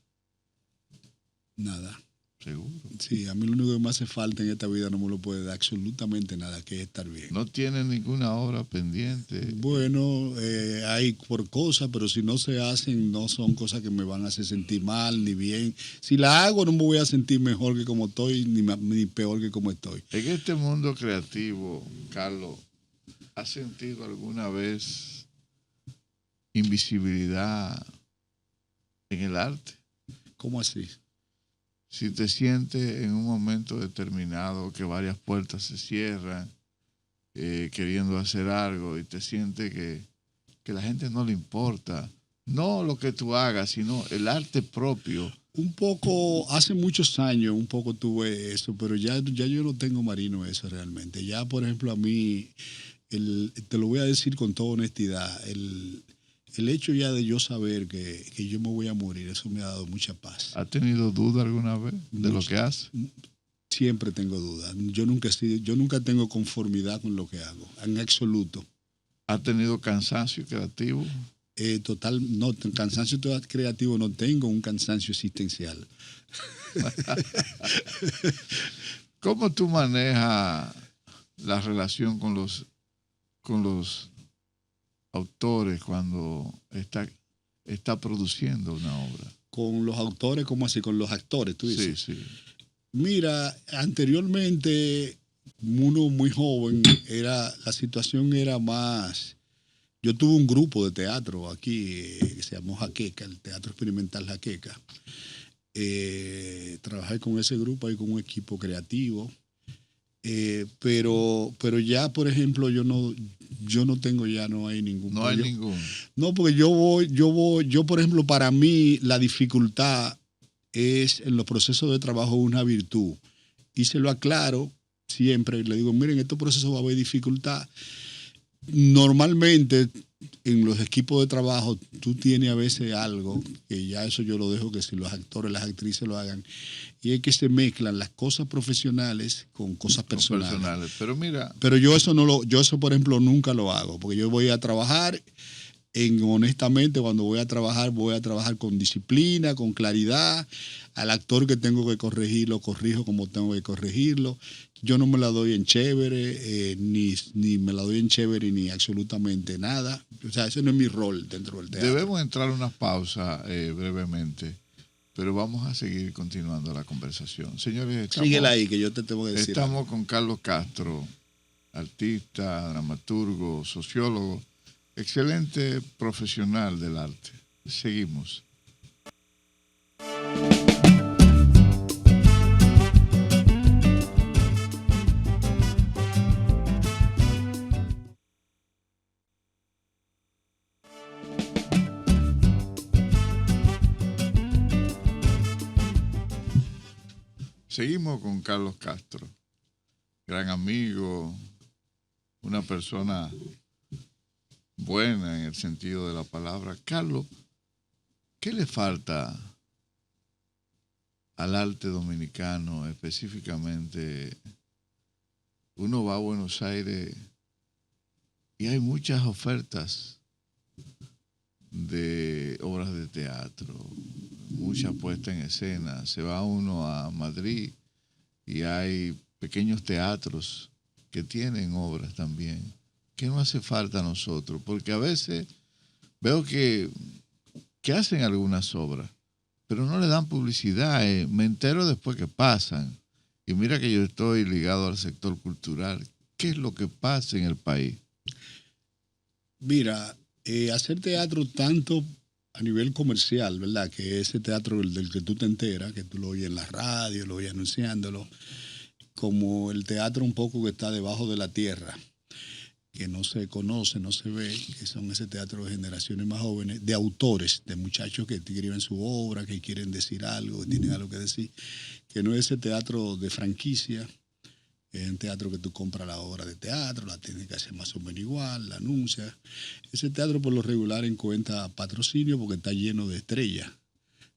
Nada. ¿Seguro? Sí, a mí lo único que me hace falta en esta vida no me lo puede dar absolutamente nada, que es estar bien. ¿No tienes ninguna obra pendiente? Bueno, hay por cosas, pero si no se hacen, no son cosas que me van a hacer sentir mal ni bien. Si la hago, no me voy a sentir mejor que como estoy, ni peor que como estoy. En este mundo creativo, Carlos, ¿has sentido alguna vez invisibilidad en el arte? ¿Cómo así? Si te sientes en un momento determinado que varias puertas se cierran, queriendo hacer algo, y te sientes que la gente no le importa, no lo que tú hagas, sino el arte propio. Un poco, hace muchos años, un poco tuve eso, pero ya yo no tengo marino eso realmente. Ya, por ejemplo, a mí, te lo voy a decir con toda honestidad, el hecho ya de yo saber que yo me voy a morir, eso me ha dado mucha paz. ¿Has tenido duda alguna vez de lo que haces? Siempre tengo dudas. Yo nunca tengo conformidad con lo que hago, en absoluto. ¿Ha tenido cansancio creativo? No, cansancio creativo no tengo, un cansancio existencial. ¿Cómo tú manejas la relación con los autores cuando está produciendo una obra? Con los autores, ¿cómo así? Con los actores, tú dices. Sí, sí. Mira, anteriormente, uno muy joven, la situación era más. Yo tuve un grupo de teatro aquí que se llamó Jaqueca, el Teatro Experimental Jaqueca. Trabajé con ese grupo y con un equipo creativo. Pero ya, por ejemplo, yo no tengo ya, no hay ningún. No hay ningún. No, porque yo, por ejemplo, para mí la dificultad es en los procesos de trabajo una virtud. Y se lo aclaro siempre, le digo, miren, en estos procesos va a haber dificultad. Normalmente en los equipos de trabajo tú tienes a veces algo, que ya eso yo lo dejo que si los actores, las actrices lo hagan, y es que se mezclan las cosas profesionales con cosas personales. Pero mira. Pero yo eso por ejemplo nunca lo hago, porque yo voy a trabajar honestamente, cuando voy a trabajar con disciplina, con claridad. Al actor que tengo que corregir, lo corrijo como tengo que corregirlo. Yo no me la doy en chévere, ni me la doy en chévere, ni absolutamente nada. O sea, ese no es mi rol dentro del teatro. Debemos entrar a una pausa brevemente, pero vamos a seguir continuando la conversación. Señores, síguela ahí, que yo te tengo que decir. Estamos con Carlos Castro, artista, dramaturgo, sociólogo, excelente profesional del arte. Seguimos. Seguimos con Carlos Castro, gran amigo, una persona buena en el sentido de la palabra. Carlos, ¿qué le falta al arte dominicano específicamente? Uno va a Buenos Aires y hay muchas ofertas de obras de teatro, mucha puesta en escena. Se va uno a Madrid y hay pequeños teatros que tienen obras también. ¿Qué nos hace falta a nosotros? Porque a veces veo que hacen algunas obras, pero no le dan publicidad. Me entero después que pasan. Y mira que yo estoy ligado al sector cultural. ¿Qué es lo que pasa en el país? Mira, hacer teatro tanto a nivel comercial, ¿verdad? Que ese teatro del que tú te enteras, que tú lo oyes en la radio, lo oyes anunciándolo, como el teatro un poco que está debajo de la tierra, que no se conoce, no se ve, que son ese teatro de generaciones más jóvenes, de autores, de muchachos que escriben su obra, que quieren decir algo, que tienen algo que decir, que no es ese teatro de franquicia. Es un teatro que tú compras la obra de teatro, la tienes que hacer más o menos igual, la anuncias. Ese teatro por lo regular encuentra patrocinio porque está lleno de estrellas,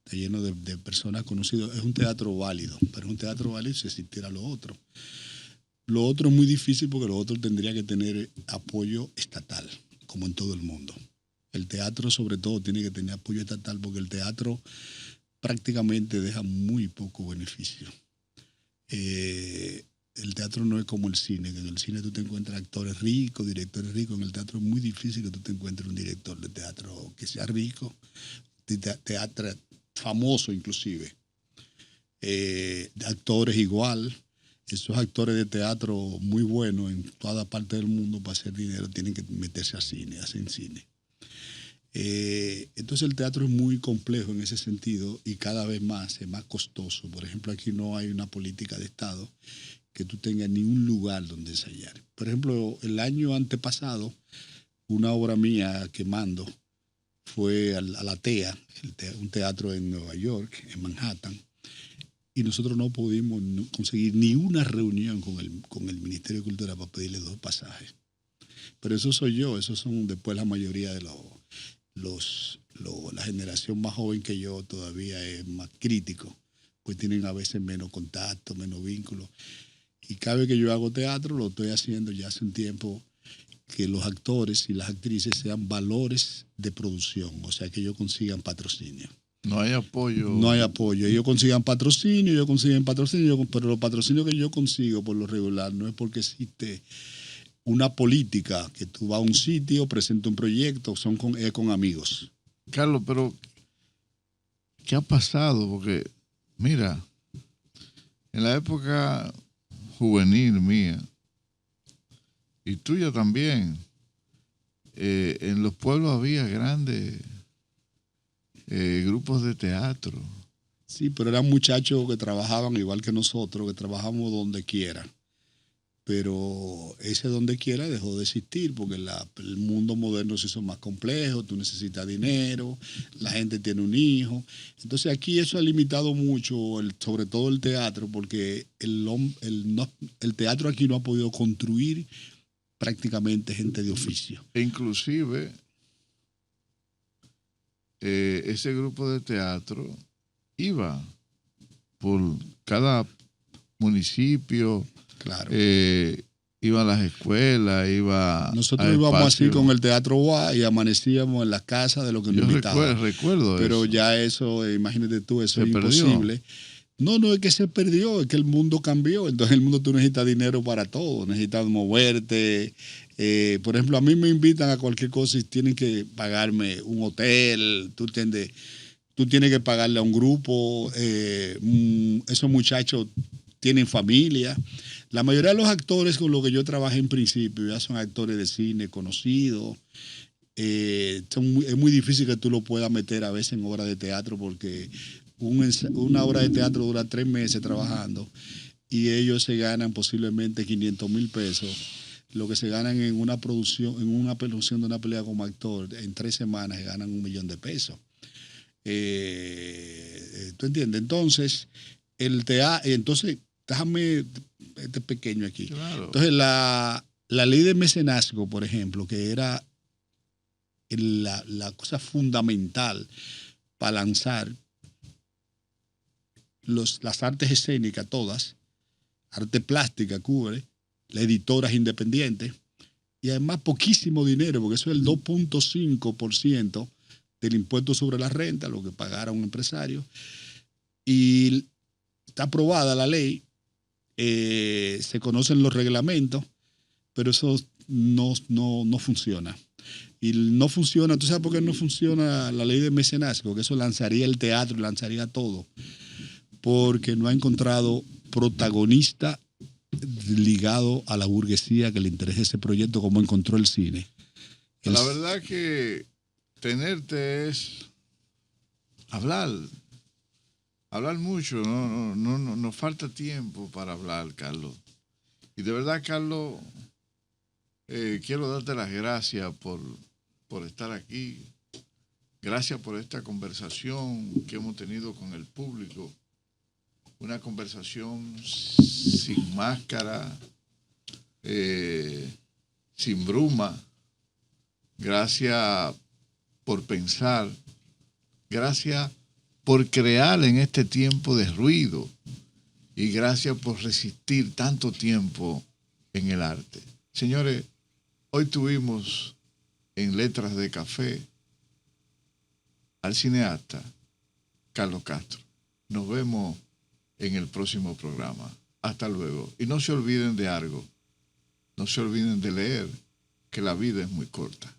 está lleno de personas conocidas. Es un teatro válido, pero es un teatro válido si existiera lo otro. Lo otro es muy difícil porque lo otro tendría que tener apoyo estatal, como en todo el mundo. El teatro sobre todo tiene que tener apoyo estatal porque el teatro prácticamente deja muy poco beneficio. El teatro no es como el cine, que en el cine tú te encuentras actores ricos, directores ricos. En el teatro es muy difícil que tú te encuentres un director de teatro que sea rico, teatro famoso inclusive. Actores igual. Esos actores de teatro muy buenos en toda parte del mundo para hacer dinero tienen que meterse a cine, hacen cine. Entonces el teatro es muy complejo en ese sentido y cada vez más es más costoso. Por ejemplo, aquí no hay una política de Estado que tú tengas ni un lugar donde ensayar. Por ejemplo, el año antepasado, una obra mía quemando fue a la TEA, un teatro en Nueva York, en Manhattan, y nosotros no pudimos conseguir ni una reunión con el Ministerio de Cultura para pedirle 2 pasajes. Pero eso soy yo, esos son después la mayoría de la generación más joven que yo todavía es más crítico. pues tienen a veces menos contacto, menos vínculo. Y cada vez que yo hago teatro, lo estoy haciendo ya hace un tiempo, que los actores y las actrices sean valores de producción, o sea, que ellos consigan patrocinio. No hay apoyo. No hay apoyo. Ellos consigan patrocinio, pero los patrocinios que yo consigo por lo regular no es porque existe una política que tú vas a un sitio, presentas un proyecto, es con amigos. Carlos, pero ¿qué ha pasado? Porque, mira, en la época juvenil mía, y tuya también, en los pueblos había grandes grupos de teatro. Sí, pero eran muchachos que trabajaban igual que nosotros, que trabajamos donde quiera. Pero ese donde quiera dejó de existir porque el mundo moderno se hizo más complejo, tú necesitas dinero, la gente tiene un hijo. Entonces aquí eso ha limitado mucho, sobre todo el teatro, porque el teatro aquí no ha podido construir prácticamente gente de oficio. E inclusive ese grupo de teatro iba por cada municipio, claro. Iba a las escuelas, iba nosotros íbamos así con el Teatro Guá y amanecíamos en las casas de lo que nos invitaban. Recuerdo pero eso. Ya eso, imagínate tú, eso se es imposible. Perdió. No es que se perdió, es que el mundo cambió. Entonces el mundo tú necesitas dinero para todo, necesitas moverte. Por ejemplo, a mí me invitan a cualquier cosa y tienen que pagarme un hotel, tú entiendes. Tú tienes que pagarle a un grupo, esos muchachos tienen familia. La mayoría de los actores con los que yo trabajé en principio ya son actores de cine conocidos. Es muy difícil que tú lo puedas meter a veces en obra de teatro porque una obra de teatro dura 3 meses trabajando y ellos se ganan posiblemente 500,000 pesos. Lo que se ganan en una producción de una pelea como actor, en 3 semanas se ganan 1,000,000 de pesos. ¿Tú entiendes? Entonces, déjame, este pequeño aquí. Claro. Entonces, la ley de mecenazgo, por ejemplo, que era la cosa fundamental para lanzar las artes escénicas, todas, arte plástica cubre, las editoras independientes, y además poquísimo dinero, porque eso es el 2.5% del impuesto sobre la renta, lo que pagara un empresario, y está aprobada la ley, se conocen los reglamentos, pero eso no funciona. Y no funciona, ¿tú sabes por qué no funciona la ley de mecenazgo? Que eso lanzaría el teatro, lanzaría todo, porque no ha encontrado protagonista ligado a la burguesía que le interese ese proyecto como encontró el cine. La verdad que tenerte es hablar mucho, no nos falta tiempo para hablar, Carlos. Y de verdad, Carlos, quiero darte las gracias por estar aquí. Gracias por esta conversación que hemos tenido con el público. Una conversación sin máscara, sin bruma. Gracias por pensar. Gracias por crear en este tiempo de ruido. Y gracias por resistir tanto tiempo en el arte. Señores, hoy tuvimos en Letras de Café al cineasta Carlos Castro. Nos vemos en el próximo programa. Hasta luego. Y no se olviden de algo. No se olviden de leer, que la vida es muy corta.